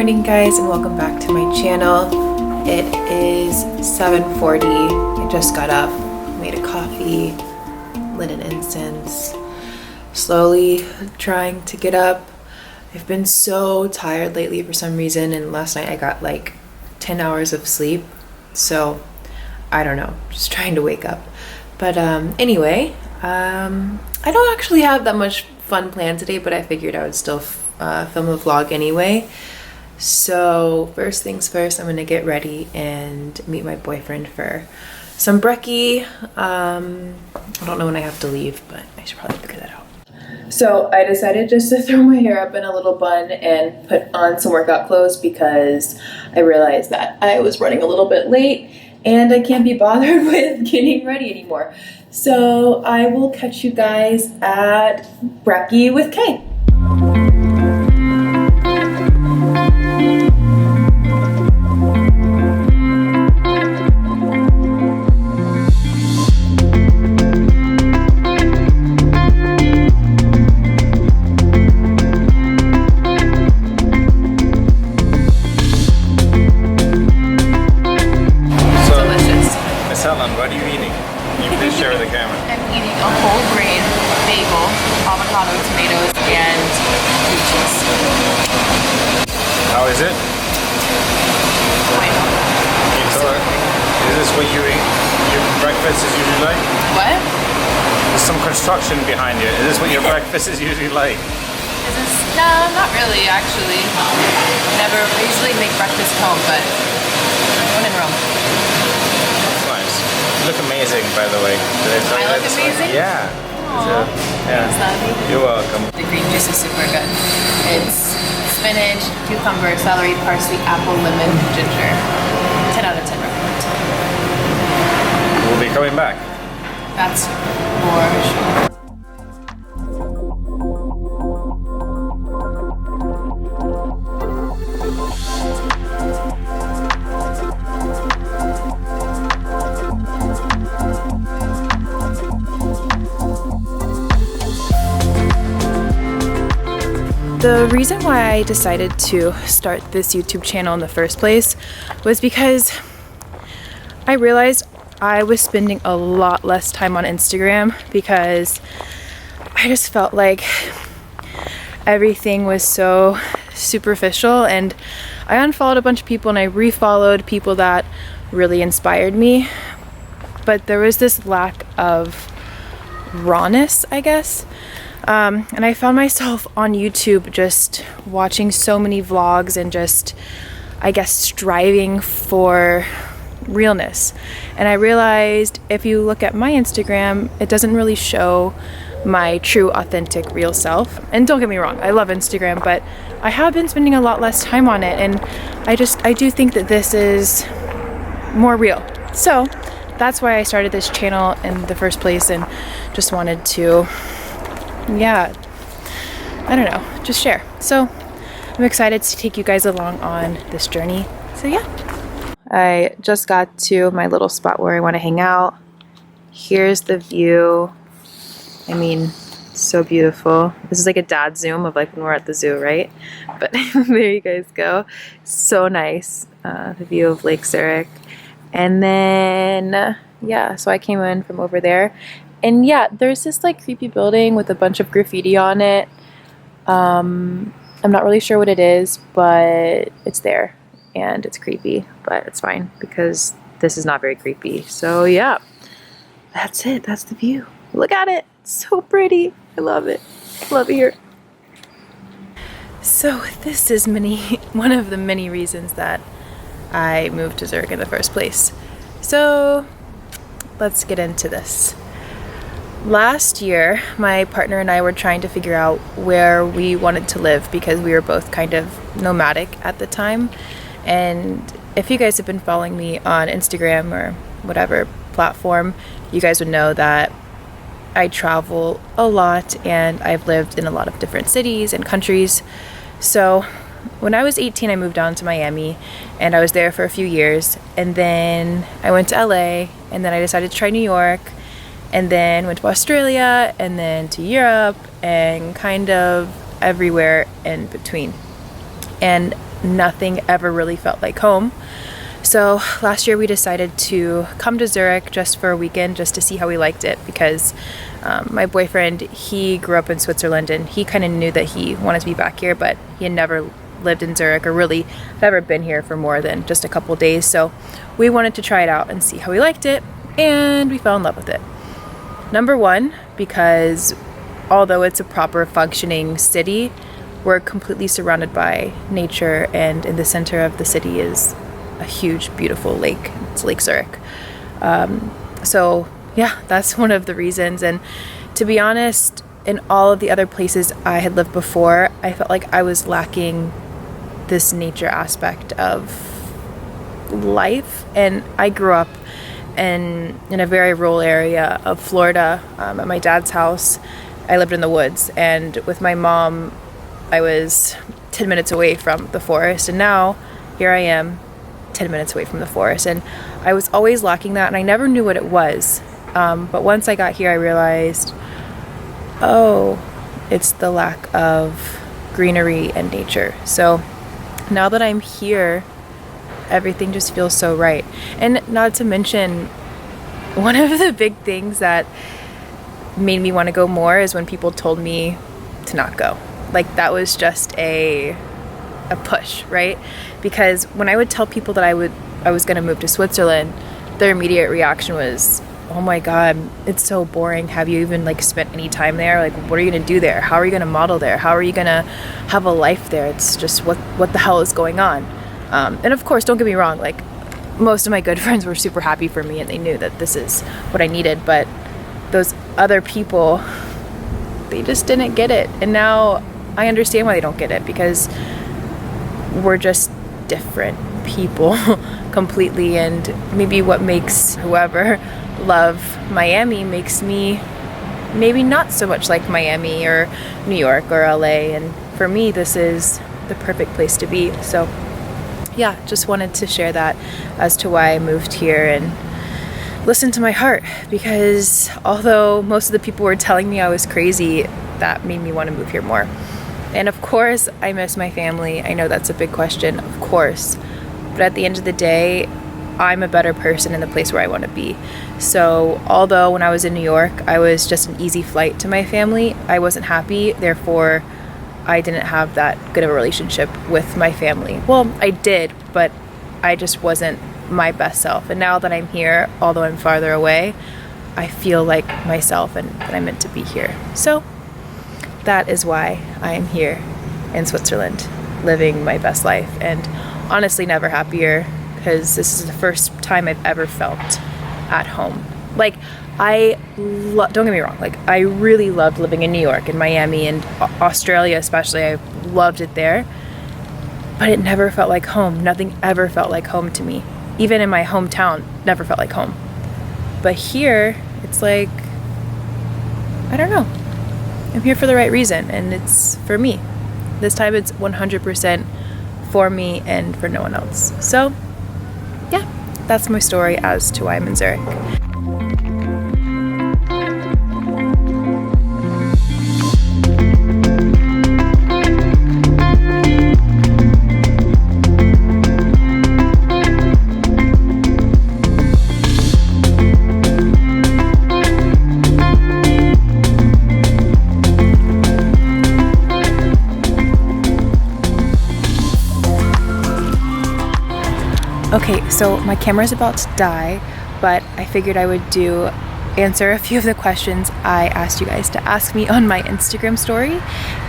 morning guys, and welcome back to my channel. It is 7:40. I just got up, made a coffee, lit an incense, slowly trying to get up. I've been so tired lately for some reason, and last night I got like 10 hours of sleep, so I don't know, just trying to wake up. But anyway, I don't actually have that much fun planned today, but I figured I would still film a vlog anyway. So first things first, I'm gonna get ready and meet my boyfriend for some brekkie. I don't know when I have to leave, but I should probably figure that out. So I decided just to throw my hair up in a little bun and put on some workout clothes because I realized that I was running a little bit late and I can't be bothered with getting ready anymore. So I will catch you guys at brekkie with Kay. What are you eating? You please share with the camera. I'm eating a whole grain bagel, avocado, tomatoes, and blue cheese. How is it? Fine. Is this what you eat? Your breakfast is usually like? What? There's some construction behind you. Is this what your breakfast is usually like? Is this? No, not really, actually. Never. I usually make breakfast at home, but when in Rome. You look amazing, by the way. I look amazing? Yeah. Aww. Yeah. You're welcome. The green juice is super good. It's spinach, cucumber, celery, parsley, apple, lemon, and ginger. 10 out of 10 recommend. We'll be coming back. That's for sure. The reason why I decided to start this YouTube channel in the first place was because I realized I was spending a lot less time on Instagram because I just felt like everything was so superficial, and I unfollowed a bunch of people and I refollowed people that really inspired me, but there was this lack of rawness, I guess. And I found myself on YouTube just watching so many vlogs and just, I guess, striving for realness. And I realized if you look at my Instagram, it doesn't really show my true, authentic, real self. And don't get me wrong, I love Instagram, but I have been spending a lot less time on it. And I do think that this is more real. So that's why I started this channel in the first place, and just wanted to, yeah, I don't know, just share. So I'm excited to take you guys along on this journey. So yeah. I just got to my little spot where I want to hang out. Here's the view. I mean, so beautiful. This is like a dad zoom of like when we're at the zoo, right? But there you guys go. So nice. The view of Lake Zurich. And then, yeah, so I came in from over there. And yeah, there's this like creepy building with a bunch of graffiti on it. I'm not really sure what it is, but it's there and it's creepy, but it's fine because this is not very creepy. So yeah, that's it. That's the view. Look at it. It's so pretty. I love it. Love it here. So this is one of the many reasons that I moved to Zurich in the first place. So let's get into this. Last year, my partner and I were trying to figure out where we wanted to live because we were both kind of nomadic at the time. And if you guys have been following me on Instagram or whatever platform, you guys would know that I travel a lot and I've lived in a lot of different cities and countries. So when I was 18, I moved down to Miami and I was there for a few years. And then I went to LA, and then I decided to try New York, and then went to Australia, and then to Europe, and kind of everywhere in between. And nothing ever really felt like home. So last year we decided to come to Zurich just for a weekend, just to see how we liked it, because my boyfriend, he grew up in Switzerland and he kind of knew that he wanted to be back here, but he had never lived in Zurich or really ever been here for more than just a couple days. So we wanted to try it out and see how we liked it, and we fell in love with it. Number one, because although it's a proper functioning city, we're completely surrounded by nature, and in the center of the city is a huge, beautiful lake. It's Lake Zurich. So yeah, that's one of the reasons. And to be honest, in all of the other places I had lived before, I felt like I was lacking this nature aspect of life. And I grew up in a very rural area of Florida. At my dad's house, I lived in the woods, and with my mom, I was 10 minutes away from the forest, and now here I am 10 minutes away from the forest, and I was always lacking that, and I never knew what it was. But once I got here, I realized, oh, it's the lack of greenery and nature. So now that I'm here, everything just feels so right. And not to mention, one of the big things that made me want to go more is when people told me to not go. Like, that was just a push, right? Because when I would tell people that I was going to move to Switzerland, their immediate reaction was, oh my God, it's so boring. Have you even like spent any time there? Like, what are you going to do there? How are you going to model there? How are you going to have a life there? It's just, what the hell is going on? And of course, don't get me wrong, like, most of my good friends were super happy for me and they knew that this is what I needed, but those other people, they just didn't get it. And now I understand why they don't get it, because we're just different people completely, and maybe what makes whoever love Miami makes me maybe not so much like Miami or New York or LA, and for me this is the perfect place to be. So yeah, just wanted to share that as to why I moved here and listen to my heart, because although most of the people were telling me I was crazy, that made me want to move here more. And of course, I miss my family. I know that's a big question, of course. But at the end of the day, I'm a better person in the place where I want to be. So although when I was in New York, I was just an easy flight to my family, I wasn't happy. Therefore, I didn't have that good of a relationship with my family. Well, I did, but I just wasn't my best self. And now that I'm here, although I'm farther away, I feel like myself and that I'm meant to be here. So that is why I am here in Switzerland, living my best life, and honestly never happier, because this is the first time I've ever felt at home. Like, don't get me wrong, like, I really loved living in New York and Miami and Australia especially. I loved it there, but it never felt like home. Nothing ever felt like home to me. Even in my hometown, never felt like home. But here, it's like, I don't know. I'm here for the right reason, and it's for me. This time it's 100% for me and for no one else. So yeah, that's my story as to why I'm in Zurich. Okay, so my camera's about to die, but I figured I would answer a few of the questions I asked you guys to ask me on my Instagram story,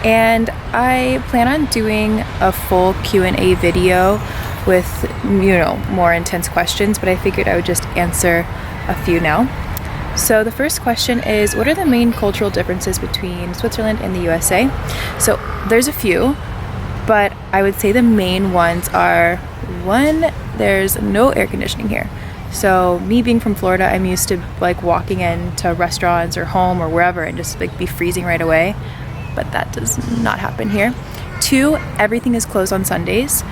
and I plan on doing a full Q&A video with, more intense questions, but I figured I would just answer a few now. So the first question is, what are the main cultural differences between Switzerland and the USA? So there's a few, but I would say the main ones are, one, there's no air conditioning here. So me being from Florida, I'm used to like walking into restaurants or home or wherever and just like be freezing right away, but that does not happen here. Two, everything is closed on Sundays.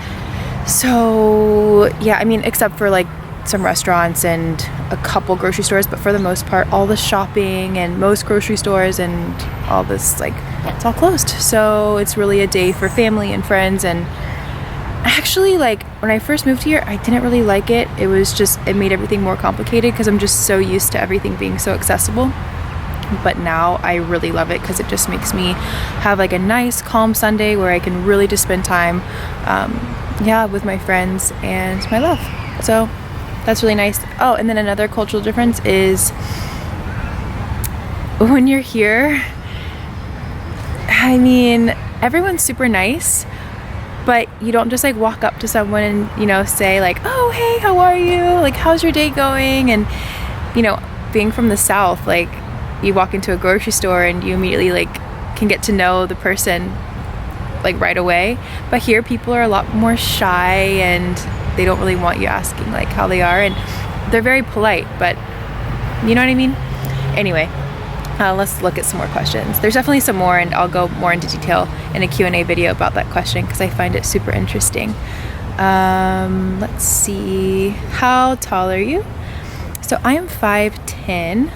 So yeah, I mean, except for like some restaurants and a couple grocery stores, but for the most part, all the shopping and most grocery stores and all this, like, it's all closed. So it's really a day for family and friends, and Actually, like when I first moved here, I didn't really like it. It made everything more complicated because I'm just so used to everything being so accessible. But now I really love it because it just makes me have like a nice calm Sunday where I can really just spend time with my friends and my love. So that's really nice. Oh, and then another cultural difference is when you're here, I mean, everyone's super nice, but you don't just like walk up to someone and, you know, say like, oh, hey, how are you? Like, how's your day going? And, you know, being from the South, like, you walk into a grocery store and you immediately like can get to know the person like right away. But here people are a lot more shy and they don't really want you asking like how they are, and they're very polite, but you know what I mean? Anyway, let's look at some more questions. There's definitely some more, and I'll go more into detail in a Q&A video about that question because I find it super interesting. Let's see, how tall are you? So I am 5'10".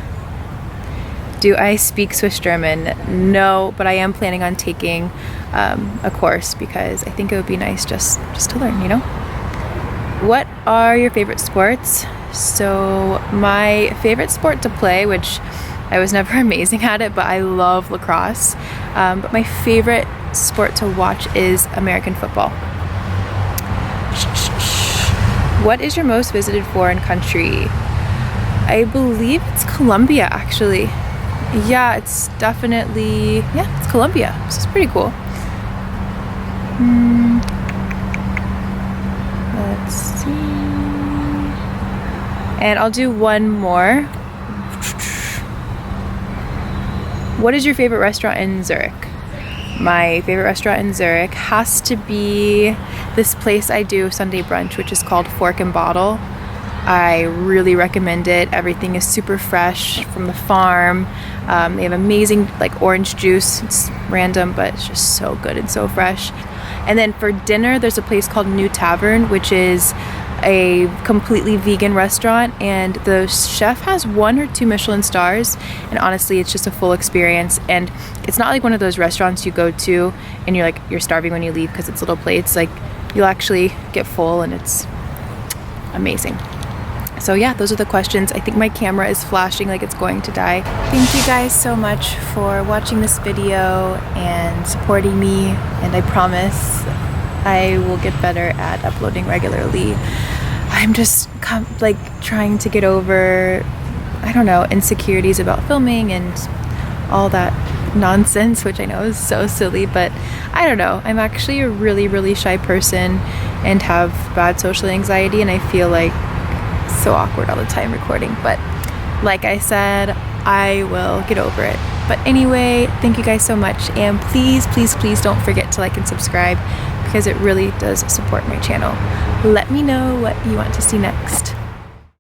Do I speak Swiss German? No, but I am planning on taking a course because I think it would be nice just to learn, you know? What are your favorite sports? So my favorite sport to play, which I was never amazing at it, but I love lacrosse. But my favorite sport to watch is American football. What is your most visited foreign country? I believe it's Colombia, actually. Yeah, it's definitely, it's Colombia. This is pretty cool. Let's see. And I'll do one more. What is your favorite restaurant in Zurich? My favorite restaurant in Zurich has to be this place I do Sunday brunch, which is called Fork and Bottle. I really recommend it. Everything is super fresh from the farm. They have amazing like orange juice. It's random, but it's just so good and so fresh. And then for dinner, there's a place called New Tavern, which is a completely vegan restaurant, and the chef has 1 or 2 Michelin stars, and honestly it's just a full experience. And it's not like one of those restaurants you go to and you're starving when you leave because it's little plates. Like, you'll actually get full and it's amazing. So yeah, those are the questions. I think my camera is flashing like it's going to die. Thank you guys so much for watching this video and supporting me, and I promise I will get better at uploading regularly. I'm just like trying to get over, I don't know, insecurities about filming and all that nonsense, which I know is so silly, but I don't know. I'm actually a really, really shy person and have bad social anxiety, and I feel like so awkward all the time recording, but like I said, I will get over it. But anyway, thank you guys so much, and please don't forget to like and subscribe because it really does support my channel. Let me know what you want to see next.